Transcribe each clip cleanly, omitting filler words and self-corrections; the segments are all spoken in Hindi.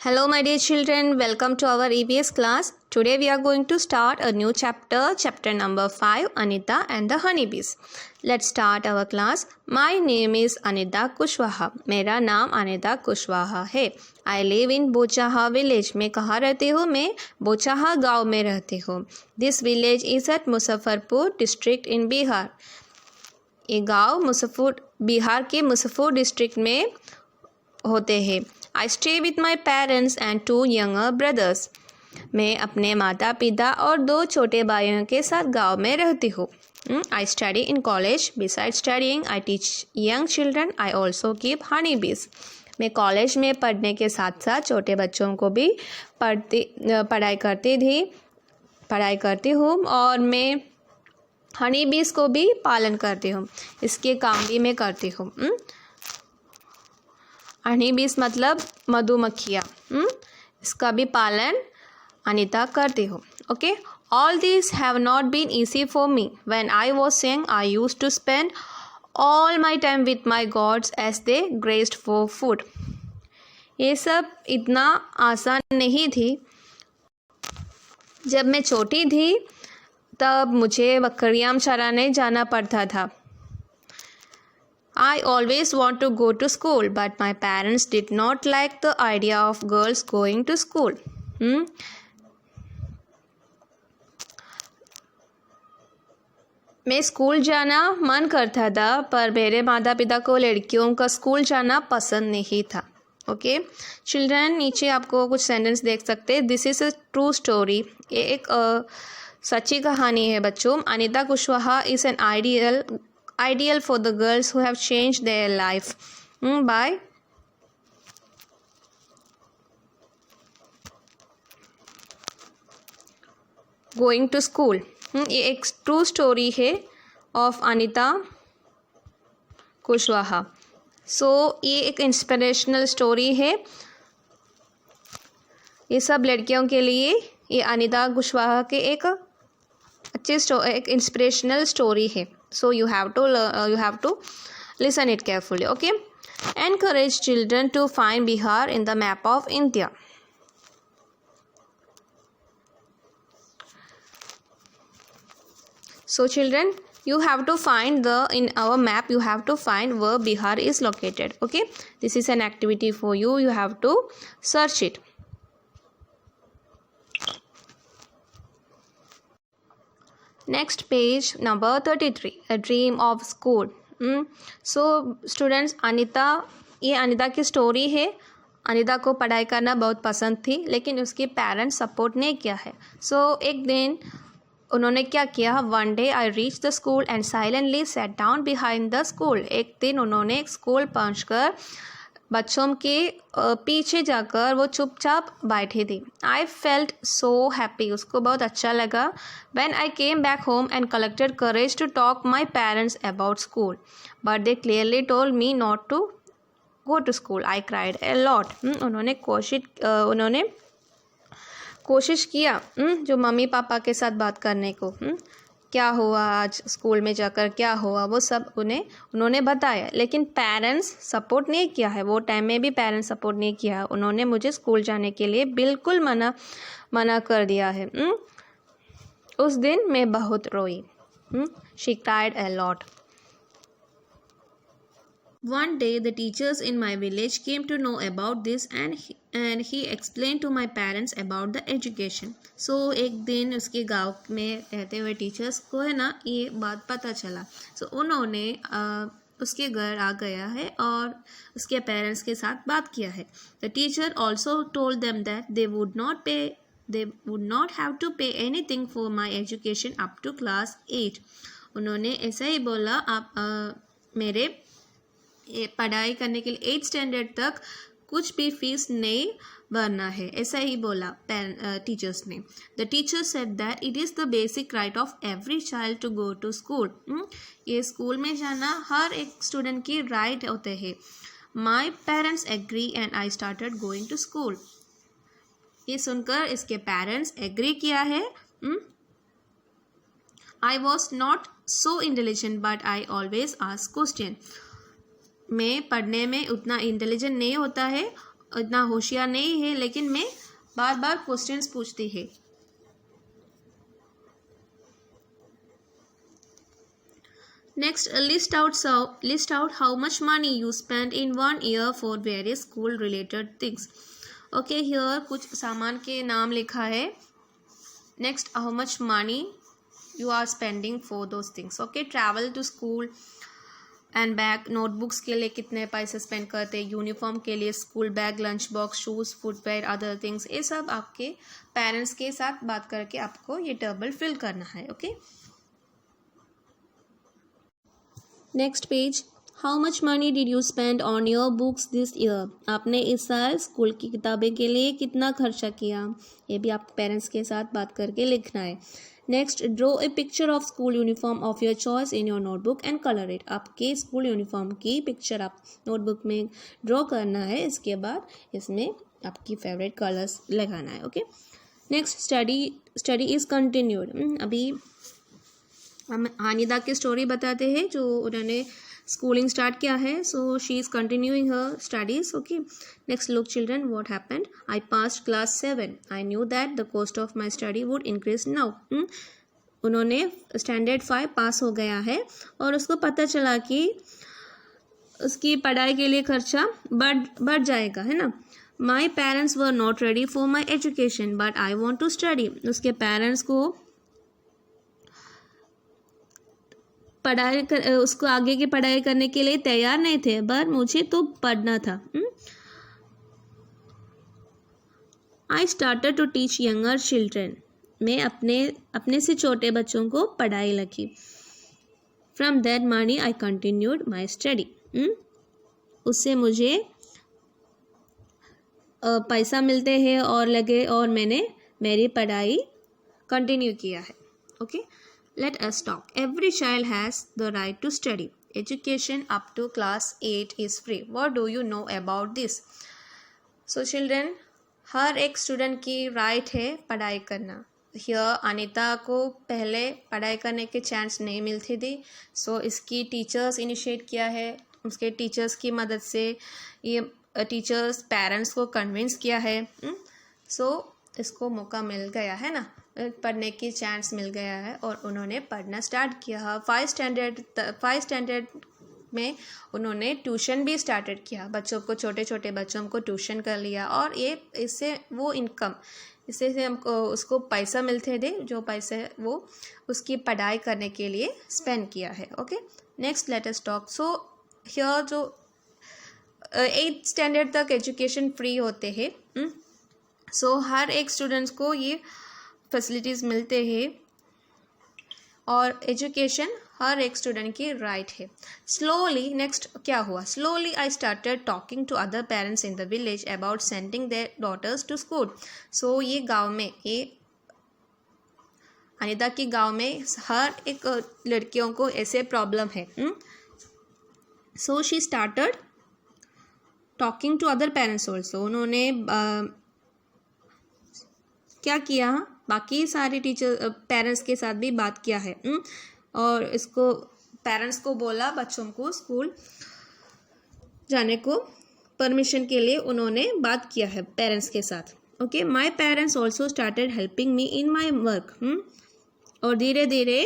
Hello my dear children, welcome to our EVS class. Today we are going to start a new chapter number 5, Anita and the Honeybees. Let's start our class. My name is Anita Kushwaha. मेरा नाम अनिता कुशवाहा है. I live in Bochaha village. मैं कहाँ रहती हूँ? मैं बोचाहा गाँव में रहती हूँ. This village is at Muzaffarpur district in Bihar. ये गाँव बिहार के मुजफ्फरपुर डिस्ट्रिक्ट में होते हैं. I stay with my parents and 2 younger brothers. मैं अपने माता पिता और 2 छोटे भाइयों के साथ गांव में रहती हूँ. I study in college. Beside studying I teach young children. I also keep Honey बीज. मैं कॉलेज में पढ़ने के साथ साथ छोटे बच्चों को भी पढ़ाई करती हूँ और मैं हनी बीज को भी पालन करती हूँ. इसके काम भी मैं करती हूँ. हनी बीज मतलब मधुमक्खियाँ. इसका भी पालन अनिता करती हूँ. Okay. All this have not been easy for me. When I was young I used to spend all my time with my goats as they grazed for food. ये सब इतना आसान नहीं थी. जब मैं छोटी थी तब मुझे बकरियाँ चराने जाना पड़ता था. I always want to go to school, but my parents did not like the idea of girls going to school. मैं स्कूल जाना मन करता था पर मेरे माता पिता को लड़कियों का स्कूल जाना पसंद नहीं था. ओके चिल्ड्रन, नीचे आपको कुछ सेंटेंस देख सकते हैं. This is a true story. ये एक सच्ची कहानी है बच्चों. Anita Kushwaha is an ideal for the girls who have changed their life by going to school. ये एक ट्रू स्टोरी है ऑफ अनिता कुशवाहा. सो ये एक इंस्पिरेशनल स्टोरी है. ये सब लड़कियों के लिए ये अनिता कुशवाहा के एक एक इंस्पिरेशनल स्टोरी है. So you have to listen it carefully. Okay. Encourage children to find Bihar in the map of India. So children, you have to find in our map you have to find where Bihar is located. Okay. This is an activity for you. You have to search it. Next page number 33, a dream of school. So students, ये अनिता की स्टोरी है. अनिता को पढ़ाई करना बहुत पसंद थी लेकिन उसके पेरेंट्स सपोर्ट नहीं किया है. सो एक दिन उन्होंने क्या किया. One day I reach the school and silently set down behind the school. एक दिन उन्होंने स्कूल पहुंचकर बच्चों के पीछे जाकर वो चुपचाप बैठी थी. I felt so happy. उसको बहुत अच्छा लगा. When I came back home and collected courage to talk my parents about school but they clearly told me not to go to school. I cried a lot. उन्होंने कोशिश किया जो मम्मी पापा के साथ बात करने को. क्या हुआ आज स्कूल में जाकर, क्या हुआ, वो सब उन्होंने बताया लेकिन पेरेंट्स सपोर्ट नहीं किया है. वो टाइम में भी पेरेंट्स सपोर्ट नहीं किया. उन्होंने मुझे स्कूल जाने के लिए बिल्कुल मना कर दिया है. उस दिन मैं बहुत रोई. She cried a lot. One day the teachers in my village came to know about this and he explained to my parents about the education. So एक दिन उसके गांव में रहते हुए टीचर्स को है ना ये बात पता चला. So उन्होंने उसके घर आ गया है और उसके पेरेंट्स के साथ बात किया है. The teacher also told them that they would not have to pay anything for my education up to class 8. उन्होंने ऐसा ही बोला, आप मेरे पढ़ाई करने के लिए 8 स्टैंडर्ड तक कुछ भी फीस नहीं भरना है. ऐसा ही बोला टीचर्स ने. The teacher said that it is the basic right of every child to go to school. ये स्कूल में जाना हर एक स्टूडेंट की राइट होते हैं. My parents agree and I started going to school. ये सुनकर इसके पेरेंट्स एग्री किया है. I was not so intelligent but I always ask question. मैं पढ़ने में उतना इंटेलिजेंट नहीं होता है इतना होशियार नहीं है, लेकिन मैं बार बार क्वेश्चंस पूछती है। Next, list out how much money you spent in 1 year for various school related things. Okay, here कुछ सामान के नाम लिखा है. Next, how much money you are spending for those things. Okay, travel to school and bag, notebooks के लिए कितने पैसे स्पेंड करते हैं, यूनिफॉर्म के लिए school bag, lunch box, shoes, footwear, other things, ये सब आपके पेरेंट्स के साथ बात करके आपको ये टेबल फिल करना है. Okay, next page, how much money did you spend on your books this year. आपने इस साल स्कूल की किताबें के लिए कितना खर्चा किया, ये भी आप पेरेंट्स के साथ बात करके लिखना है. Next, draw a picture of school uniform of your choice in your notebook and colour it. आपके स्कूल यूनिफॉर्म की पिक्चर आप नोटबुक में ड्रॉ करना है. इसके बाद इसमें आपकी फेवरेट कलर्स लगाना है. Okay, next, study is continued. अभी हम हानिदा की स्टोरी बताते हैं जो उन्होंने स्कूलिंग स्टार्ट किया है. So she is continuing her studies. Okay, next, look children, what happened. I passed class 7. I knew that the cost of my study would increase now. उन्होंने स्टैंडर्ड 5 पास हो गया है और उसको पता चला कि उसकी पढ़ाई के लिए खर्चा बढ़ जाएगा, है ना. My parents were not ready for my education but I want to study. उसके पेरेंट्स को उसको आगे की पढ़ाई करने के लिए तैयार नहीं थे, पर मुझे तो पढ़ना था. I started to teach younger children. मैं अपने से छोटे बच्चों को पढ़ाई लगी. From that money I continued my study. उससे मुझे पैसा मिलते हैं और मैंने मेरी पढ़ाई कंटिन्यू किया है. Okay, let us talk. Every child has the right to study. Education up to class 8 is free. What do you know about this? So children, हर एक स्टूडेंट की राइट है पढ़ाई करना. Here अनीता को पहले पढ़ाई करने के चांस नहीं मिलती थी. सो इसकी टीचर्स इनिशिएट किया है. उसके टीचर्स की मदद से ये टीचर्स पेरेंट्स को कन्विंस किया है. सो इसको मौका मिल गया है ना, पढ़ने की चांस मिल गया है और उन्होंने पढ़ना स्टार्ट किया. 5 स्टैंडर्ड में उन्होंने ट्यूशन भी स्टार्टेड किया. बच्चों को, छोटे छोटे बच्चों को ट्यूशन कर लिया और ये इससे वो इनकम, इससे से हमको उसको पैसा मिलते थे, जो पैसे वो उसकी पढ़ाई करने के लिए स्पेंड किया है. Okay, next let us talk. So here जो 8th स्टैंडर्ड तक एजुकेशन फ्री होते हैं. सो हर एक स्टूडेंट्स को ये फैसिलिटीज़ मिलते हैं और एजुकेशन हर एक स्टूडेंट की राइट है. स्लोली, नेक्स्ट क्या हुआ, slowly I started talking to other parents in the village about sending their daughters to school. So ये गांव में, ये अनीता की गांव में हर एक लड़कियों को ऐसे प्रॉब्लम है. So she started talking to other parents also. उन्होंने क्या किया, बाकी सारे पेरेंट्स के साथ भी बात किया है और इसको पेरेंट्स को बोला बच्चों को स्कूल जाने को परमिशन के लिए उन्होंने बात किया है पेरेंट्स के साथ. Okay, my parents also started helping me in my work. और धीरे धीरे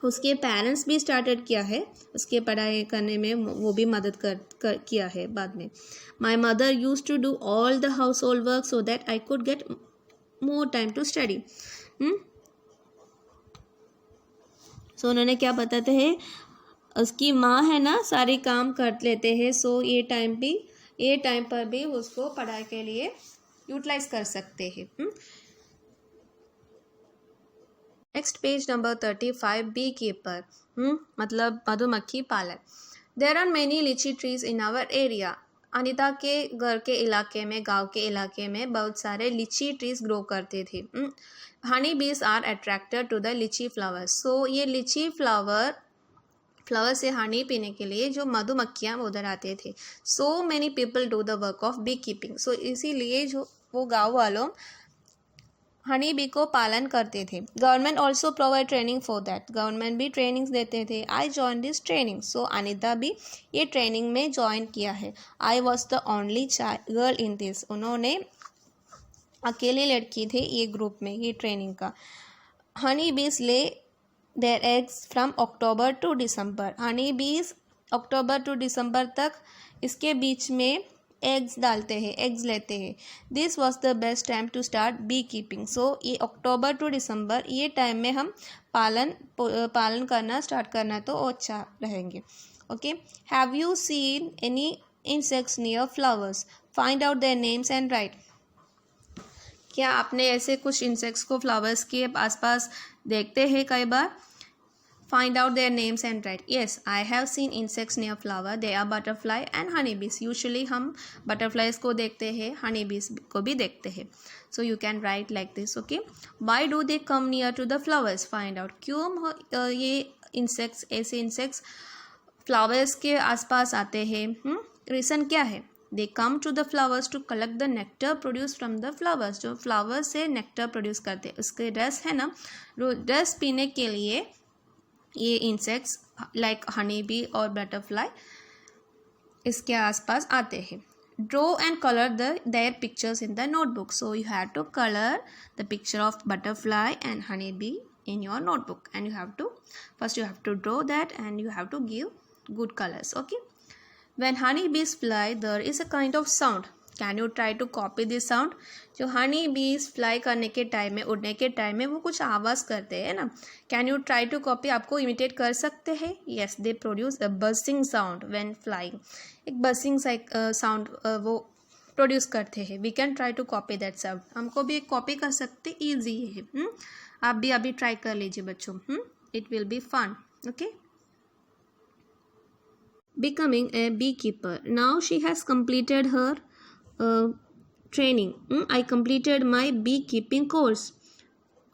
उसके पेरेंट्स भी स्टार्टेड किया है उसके पढ़ाई करने में, वो भी मदद किया है बाद में. My mother use to do all the household work so that I could get more time to study. So उन्होंने क्या बताते हैं, उसकी माँ है ना सारे काम कर लेते हैं. सो ये टाइम पर भी उसको पढ़ाई के लिए यूटिलाइज कर सकते हैं. Next page number 35, beekeeper, मतलब मधुमक्खी पालक. There are many litchi trees in our area. Anita के घर के इलाके में, गांव के इलाके में बहुत सारे लीची ट्रीज ग्रो करते थे. Honey bees are attracted to the लीची फ्लावर. सो ये लीची फ्लावर से हनी पीने के लिए जो मधुमक्खियाँ उधर आते थे. So many people do the work of beekeeping. So इसीलिए जो वो गाँव वालों हनी बी को पालन करते थे. Government also provide training for that. Government भी ट्रेनिंग्स देते थे. I join this training. So Anita भी ये ट्रेनिंग में ज्वाइन किया है. I was the only girl in this. उन्होंने अकेली लड़की थे ये ग्रुप में, ये ट्रेनिंग का. Honey bees lay their eggs from October to December. Honey bees October to दिसंबर तक इसके बीच में एग्स डालते हैं, एग्स लेते हैं. This was the best time to start beekeeping. So ये अक्टूबर टू दिसंबर ये टाइम में हम पालन करना स्टार्ट करना तो अच्छा रहेंगे. Okay. Have you seen any insects near flowers? Find out their names and right. क्या आपने ऐसे कुछ इंसेक्ट्स को फ्लावर्स के आसपास देखते हैं कई बार? Find out their names and write. Yes, I have seen insects near flower. They are butterfly and honeybees. Usually हम butterflies को देखते हैं, honeybees को भी देखते हैं. So you can write like this. Okay. Why do they come near to the flowers? Find out. क्यों ये insects, ऐसे insects flowers के आसपास आते हैं? Reason क्या है? They come to the flowers to collect the nectar produced from the flowers. जो flowers से nectar produce करते हैं, उसके रस है ना, रस पीने के लिए ये इंसेक्ट्स लाइक हनी बी और बटरफ्लाई इसके आसपास आते हैं. Draw and colour their pictures in the notebook. So you have to colour the picture of butterfly and honey bee in your notebook, and you have to draw that, and you have to give good colors. Okay. When honeybees fly, there is a kind of sound. Can you try to copy this sound? जो हनी बीज फ्लाई करने के टाइम में, उड़ने के टाइम में वो कुछ आवाज़ करते हैं ना. Can you try to copy? आपको इमिटेट कर सकते हैं. Yes, they produce a buzzing sound when flying. एक बजिंग साउंड वो प्रोड्यूस करते हैं. We can try to copy that sound. हमको भी एक कॉपी कर सकते, ईजी है. आप भी अभी ट्राई कर लीजिए बच्चों. It will be fun. Okay. Becoming a beekeeper. Now she has completed her training. I completed my beekeeping course.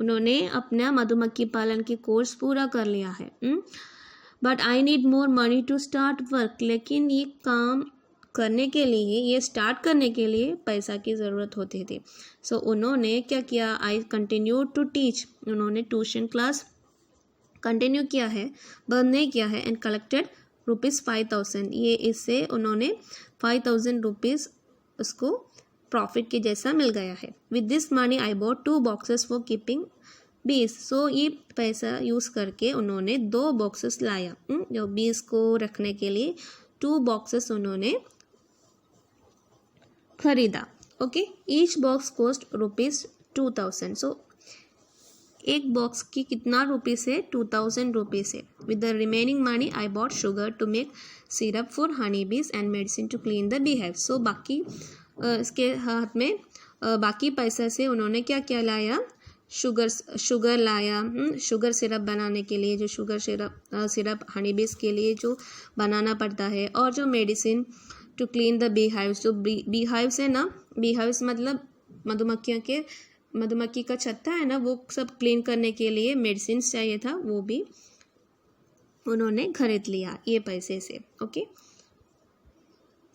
उन्होंने अपना मधुमक्खी पालन की कोर्स पूरा कर लिया है. But I need more money to start work. लेकिन ये काम करने के लिए, ये स्टार्ट करने के लिए पैसा की ज़रूरत होती थी. सो उन्होंने क्या किया? I continue to teach. उन्होंने ट्यूशन क्लास कंटिन्यू किया है, बंद नहीं किया है. And collected ₹5,000. ये इससे उन्होंने 5,000 रुपीज़ उसको प्रॉफिट के जैसा मिल गया है. With this money I bot 2 boxes for keeping बीज. सो ये पैसा यूज़ करके उन्होंने 2 बॉक्सेस लाया. जो बीज को रखने के लिए 2 बॉक्सेस उन्होंने खरीदा. Okay. Each box cost ₹2,000. So एक बॉक्स की कितना रुपीस है? 2,000 रुपीज़ है. With the remaining money I bought sugar to make syrup for honey bees and medicine to clean the beehive. So बाकी इसके हाथ में बाकी पैसे से उन्होंने क्या क्या लाया? शुगर लाया. शुगर सिरप बनाने के लिए, जो शुगर सिरप हनी बीज के लिए जो बनाना पड़ता है. और जो medicine to clean the beehives. जो बी हाइव्स है ना, बी हाइव्स मतलब मधुमक्खी का छत्ता है ना, वो सब क्लीन करने के लिए मेडिसिन चाहिए था, वो भी उन्होंने खरीद लिया ये पैसे से. ओके.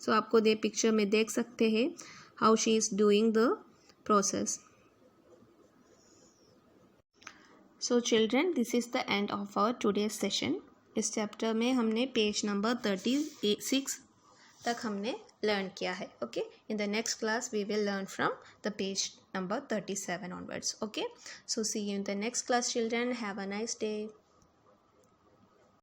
सो आपको दे पिक्चर में देख सकते हैं how she is doing the process. So children, this is the end of our today's session. इस चैप्टर में हमने पेज नंबर 36 तक हमने लर्न किया है. Okay. In the next class we will learn from the page number 37 onwards. Okay. So see you in the next class, children. Have a nice day.